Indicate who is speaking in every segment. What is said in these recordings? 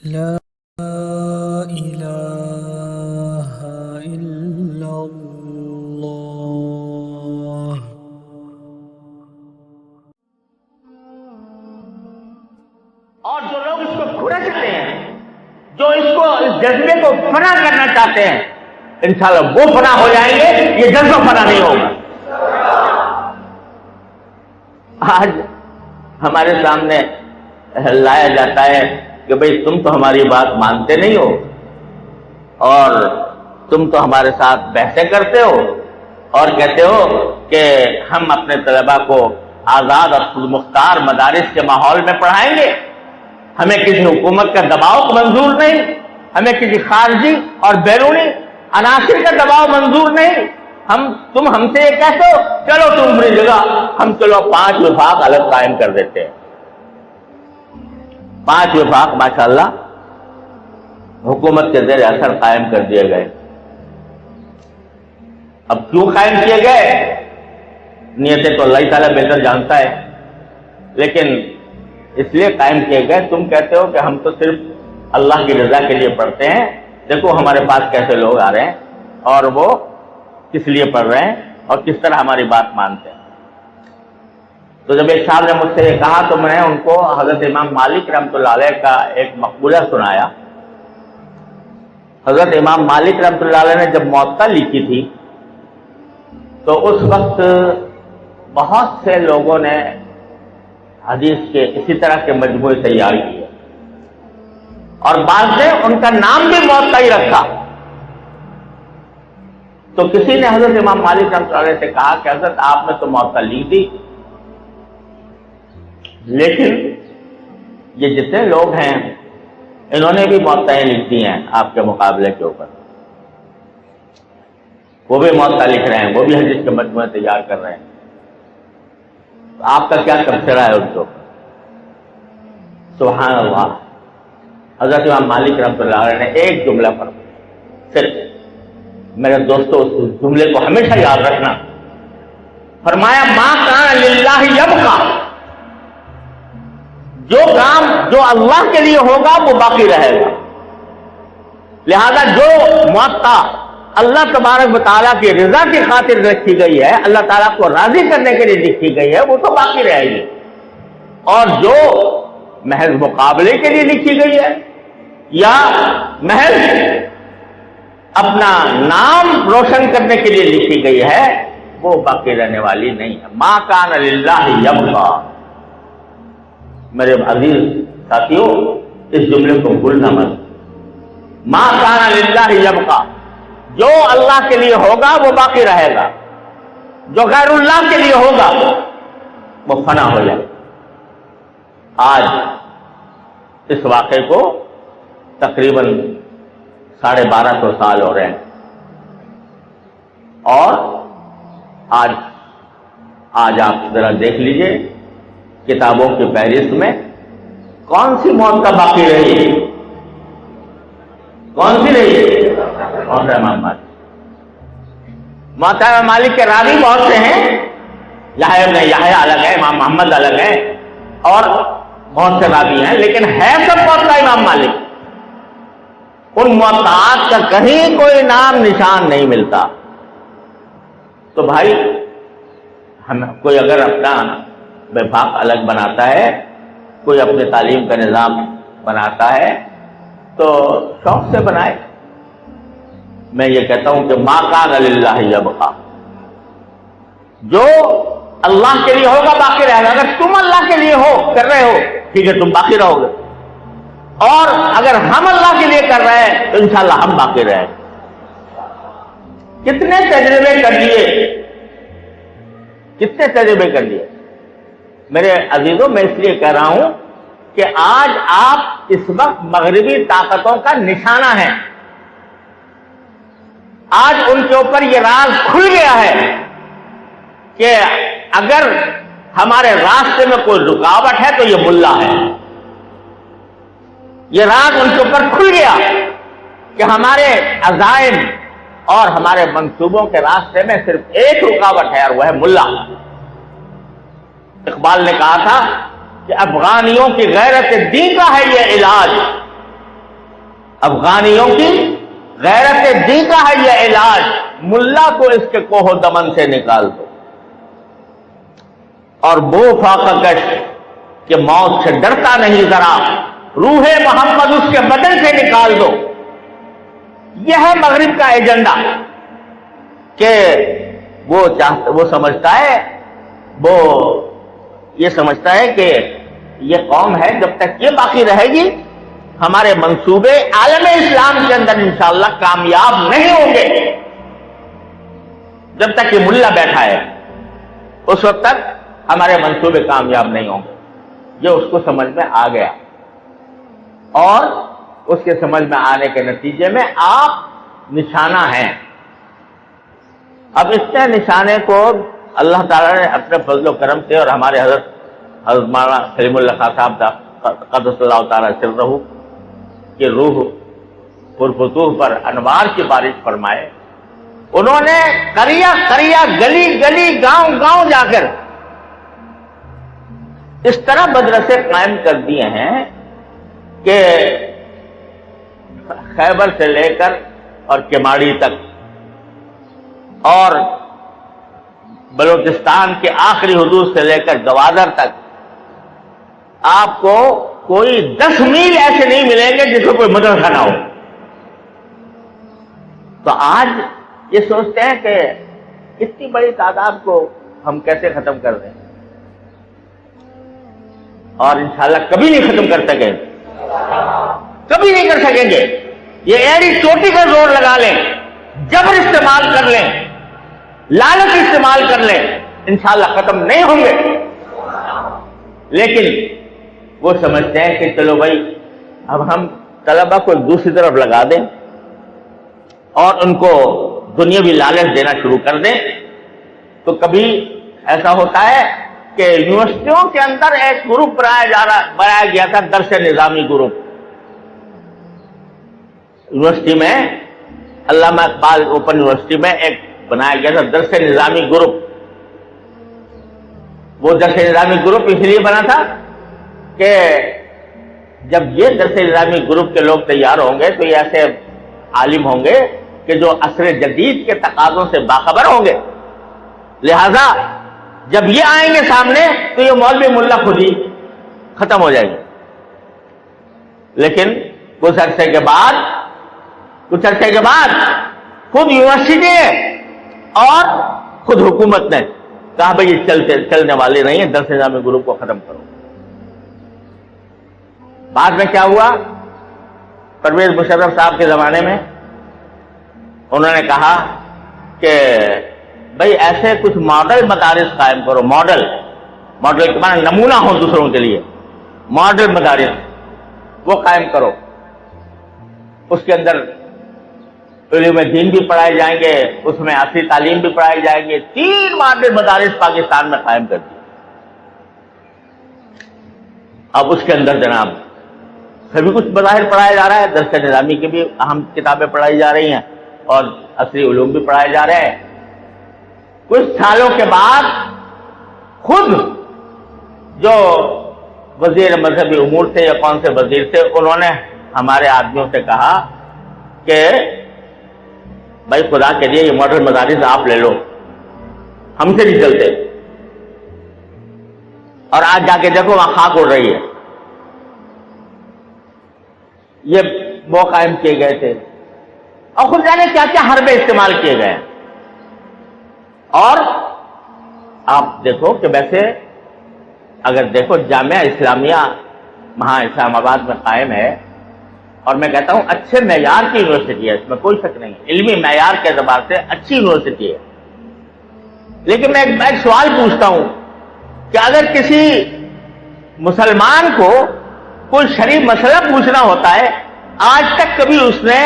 Speaker 1: لا الہ الا اللہ۔
Speaker 2: اور جو لوگ اس کو کھرچتے ہیں، جو اس جذبے کو فنا کرنا چاہتے ہیں، انشاءاللہ وہ فنا ہو جائیں گے، یہ جذبہ فنا نہیں ہوگا۔ آج ہمارے سامنے لایا جاتا ہے کہ بھئی تم تو ہماری بات مانتے نہیں ہو اور تم تو ہمارے ساتھ بحثیں کرتے ہو اور کہتے ہو کہ ہم اپنے طلباء کو آزاد اور خود مختار مدارس کے ماحول میں پڑھائیں گے، ہمیں کسی حکومت کا دباؤ منظور نہیں، ہمیں کسی خارجی اور بیرونی عناصر کا دباؤ منظور نہیں، تم ہم سے یہ کہتے ہو چلو تم اپنی جگہ، ہم چلو 5 وفاق الگ قائم کر دیتے ہیں۔ 5 وفاق ماشاءاللہ حکومت کے زیر اثر قائم کر دیے گئے۔ اب کیوں قائم کیے گئے؟ نیتیں تو اللہ تعالیٰ بہتر جانتا ہے، لیکن اس لیے قائم کیے گئے۔ تم کہتے ہو کہ ہم تو صرف اللہ کی رضا کے لیے پڑھتے ہیں، دیکھو ہمارے پاس کیسے لوگ آ رہے ہیں اور وہ کس لیے پڑھ رہے ہیں اور کس طرح ہماری بات مانتے ہیں۔ تو جب ایک صاحب نے مجھ سے یہ کہا تو میں نے ان کو حضرت امام مالک رحمۃ اللہ علیہ کا ایک مقبولہ سنایا۔ حضرت امام مالک رحمۃ اللہ علیہ نے جب موطا لکھی تھی تو اس وقت بہت سے لوگوں نے حدیث کے اسی طرح کے مجموعے تیار کیے اور بعض نے ان کا نام بھی موطا ہی رکھا۔ تو کسی نے حضرت امام مالک رحمۃ اللہ علیہ سے کہا کہ حضرت آپ نے تو موطا لکھ دی، لیکن یہ جتنے لوگ ہیں انہوں نے بھی موطئیں لکھ دی ہیں آپ کے مقابلے کے اوپر، وہ بھی موطا لکھ رہے ہیں، وہ بھی حدیث کے مجموعے تیار کر رہے ہیں، تو آپ کا کیا تبصرہ ہے ان کو؟ سبحان اللہ، حضرت امام مالک رحمۃ اللہ علیہ نے ایک جملہ پر صرف، میرے دوستو اس جملے کو ہمیشہ یاد رکھنا، فرمایا ما کان للہ یبقی، جو کام جو اللہ کے لیے ہوگا وہ باقی رہے گا، لہذا جو موطا اللہ تبارک و تعالیٰ کی رضا کی خاطر لکھی گئی ہے، اللہ تعالیٰ کو راضی کرنے کے لیے لکھی گئی ہے، وہ تو باقی رہے گی، اور جو محض مقابلے کے لیے لکھی گئی ہے یا محض اپنا نام روشن کرنے کے لیے لکھی گئی ہے وہ باقی رہنے والی نہیں ہے۔ ما کان للہ یبقی، میرے عزیز ساتھیوں اس جملے کو بھولنا مت، ما کان للہ یبقی، جو اللہ کے لیے ہوگا وہ باقی رہے گا، جو غیر اللہ کے لیے ہوگا وہ فنا ہو جائے۔ آج اس واقعے کو تقریباً 1250 سال ہو رہے ہیں، اور آج آپ ذرا دیکھ لیجئے کتابوں کی فہرست میں کون سی موت کا باقی رہی، کون سی رہی؟ موطا امام مالک۔ موطا امام مالک کے راوی بہت سے ہیں، یحییٰ الگ ہے، امام محمد الگ ہے، اور بہت سے راوی ہیں، لیکن ہے سب موطا امام مالک۔ ان موطئات کا کہیں کوئی نام نشان نہیں ملتا۔ تو بھائی کوئی اگر اپنا وفاق الگ بناتا ہے، کوئی اپنی تعلیم کا نظام بناتا ہے تو شوق سے بنائے۔ میں یہ کہتا ہوں کہ ما کان للہ یبقی، جو اللہ کے لیے ہوگا باقی رہے گا۔ اگر تم اللہ کے لیے کر رہے ہو ٹھیک ہے، تم باقی رہو گے، اور اگر ہم اللہ کے لیے کر رہے ہیں تو انشاءاللہ ہم باقی رہیں گے۔ کتنے تجربے کر لیے، کتنے تجربے کر لیے میرے عزیزوں، میں اس لیے کہہ رہا ہوں کہ آج آپ اس وقت مغربی طاقتوں کا نشانہ ہیں۔ آج ان کے اوپر یہ راز کھل گیا ہے کہ اگر ہمارے راستے میں کوئی رکاوٹ ہے تو یہ ملا ہے۔ یہ راز ان کے اوپر کھل گیا کہ ہمارے عزائم اور ہمارے منصوبوں کے راستے میں صرف ایک رکاوٹ ہے اور وہ ہے ملا۔ اقبال نے کہا تھا کہ افغانیوں کی غیرت دین کا ہے یہ علاج، افغانیوں کی غیرت دی کا ہے یہ علاج، ملا کو اس کے کوہ و دمن سے نکال دو، اور وہ فاقہ کش کہ موت سے ڈرتا نہیں ذرا، روح محمد اس کے بدن سے نکال دو۔ یہ ہے مغرب کا ایجنڈا کہ وہ سمجھتا ہے، وہ یہ سمجھتا ہے کہ یہ قوم ہے جب تک یہ باقی رہے گی ہمارے منصوبے عالم اسلام کے اندر انشاءاللہ کامیاب نہیں ہوں گے۔ جب تک یہ ملا بیٹھا ہے اس وقت تک ہمارے منصوبے کامیاب نہیں ہوں گے۔ یہ اس کو سمجھ میں آ گیا، اور اس کے سمجھ میں آنے کے نتیجے میں آپ نشانہ ہیں۔ اب اس نشانے کو اللہ تعالیٰ نے اپنے فضل و کرم سے اور ہمارے حضرت مولانا سلیم اللہ خان صاحب قدس اللہ تعالیٰ سرہ کی روح پرفتوح پر انوار کی بارش فرمائے، انہوں نے قریہ قریہ گلی گلی گاؤں گاؤں جا کر اس طرح مدرسے قائم کر دیے ہیں کہ خیبر سے لے کر اور کیماڑی تک اور بلوچستان کے آخری حدود سے لے کر گوادر تک آپ کو کوئی 10 میل ایسے نہیں ملیں گے جس کو کوئی مدرسہ نہ ہو۔ تو آج یہ سوچتے ہیں کہ اتنی بڑی تعداد کو ہم کیسے ختم کر دیں، اور انشاءاللہ کبھی نہیں ختم کر سکیں، کبھی نہیں کر سکیں گے۔ یہ ایڑی چوٹی کا زور لگا لیں، جبر استعمال کر لیں، لالچ استعمال کر لیں، انشاءاللہ ختم نہیں ہوں گے۔ لیکن وہ سمجھتے ہیں کہ چلو بھائی اب ہم طلبہ کو دوسری طرف لگا دیں اور ان کو دنیاوی لالچ دینا شروع کر دیں۔ تو کبھی ایسا ہوتا ہے کہ یونیورسٹیوں کے اندر ایک گروپ بنایا گیا تھا، درس نظامی گروپ۔ یونیورسٹی میں علامہ اقبال اوپن یونیورسٹی میں ایک بنایا گیا تھا درس نظامی گروپ۔ وہ درس نظامی گروپ اس لیے بنا تھا کہ جب یہ درس نظامی گروپ کے لوگ تیار ہوں گے تو یہ ایسے عالم ہوں گے کہ جو عصر جدید کے تقاضوں سے باخبر ہوں گے، لہذا جب یہ آئیں گے سامنے تو یہ مولوی ملا خود ہی ختم ہو جائے گی۔ لیکن کچھ عرصے کے بعد خود یونیورسٹی اور خود حکومت نے کہا بھائی یہ چلنے والے نہیں ہیں، درس نظامی گروپ کو ختم کرو۔ بعد میں کیا ہوا؟ پرویز مشرف صاحب کے زمانے میں انہوں نے کہا کہ بھائی ایسے کچھ ماڈل مدارس قائم کرو، ماڈل کے معنی نمونہ ہو دوسروں کے لیے، ماڈل مدارس وہ قائم کرو، اس کے اندر علوم دین بھی پڑھائے جائیں گے، اس میں عصری تعلیم بھی پڑھائی جائیں گے۔ 3 ماڈل مدارس پاکستان میں قائم کر دی۔ اب اس کے اندر جناب سبھی کچھ بظاہر پڑھایا جا رہا ہے، درس نظامی کی بھی اہم کتابیں پڑھائی جا رہی ہیں اور عصری علوم بھی پڑھائے جا رہے ہیں۔ کچھ سالوں کے بعد خود جو وزیر مذہبی امور تھے یا کون سے وزیر تھے، انہوں نے ہمارے آدمیوں سے کہا کہ بھائی خدا کے لیے یہ ماڈل مدارس آپ لے لو، ہم سے نہیں چلتے۔ اور آج جا کے دیکھو وہاں خاک اڑ رہی ہے۔ یہ وہ قائم کیے گئے تھے اور خود جانے کیا کیا حربے استعمال کیے گئے۔ اور آپ دیکھو کہ ویسے اگر دیکھو جامعہ اسلامیہ وہاں اسلام آباد میں قائم ہے، اور میں کہتا ہوں اچھے معیار کی یونیورسٹی ہے، اس میں کوئی شک نہیں، علمی معیار کے اعتبار سے اچھی یونیورسٹی ہے۔ لیکن میں ایک سوال پوچھتا ہوں کہ اگر کسی مسلمان کو کوئی شرعی مسئلہ پوچھنا ہوتا ہے، آج تک کبھی اس نے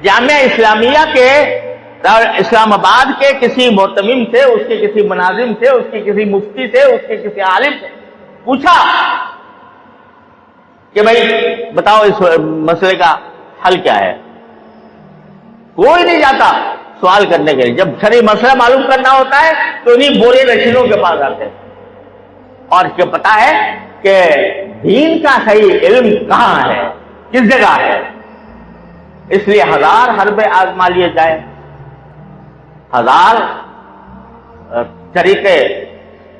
Speaker 2: جامعہ اسلامیہ کے اسلام آباد کے کسی معتمم سے، اس کے کسی مناظم سے، اس کے کسی مفتی سے، اس کے کسی عالم سے پوچھا کہ بھائی بتاؤ اس مسئلے کا حل کیا ہے؟ کوئی نہیں جاتا سوال کرنے کے لیے۔ جب شرعی مسئلہ معلوم کرنا ہوتا ہے تو انہیں بورے رشیدوں کے پاس آتے ہیں، اور اس کو پتا ہے کہ دین کا صحیح علم کہاں ہے، کس جگہ ہے۔ اس لیے 1000 حربے آزما لیے جائیں، 1000 طریقے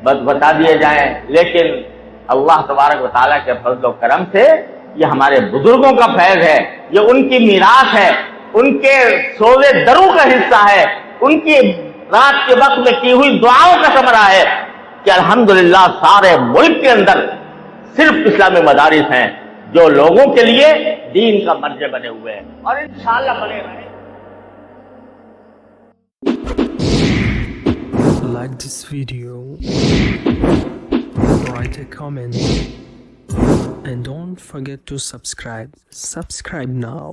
Speaker 2: بتا دیے جائیں، لیکن اللہ تبارک و تعالیٰ کے فضل و کرم سے یہ ہمارے بزرگوں کا فیض ہے، یہ ان کی میراث ہے، ان کے سوزے درو کا حصہ ہے، ان کی رات کے وقت میں کی ہوئی دعاؤں کا ثمرہ ہے کہ الحمدللہ سارے ملک کے اندر صرف اسلامی مدارس ہیں جو لوگوں کے لیے دین کا مرجع بنے ہوئے ہیں اور انشاءاللہ بنے رہیں۔
Speaker 1: Like this video, write a comment, and don't forget to subscribe. Subscribe now.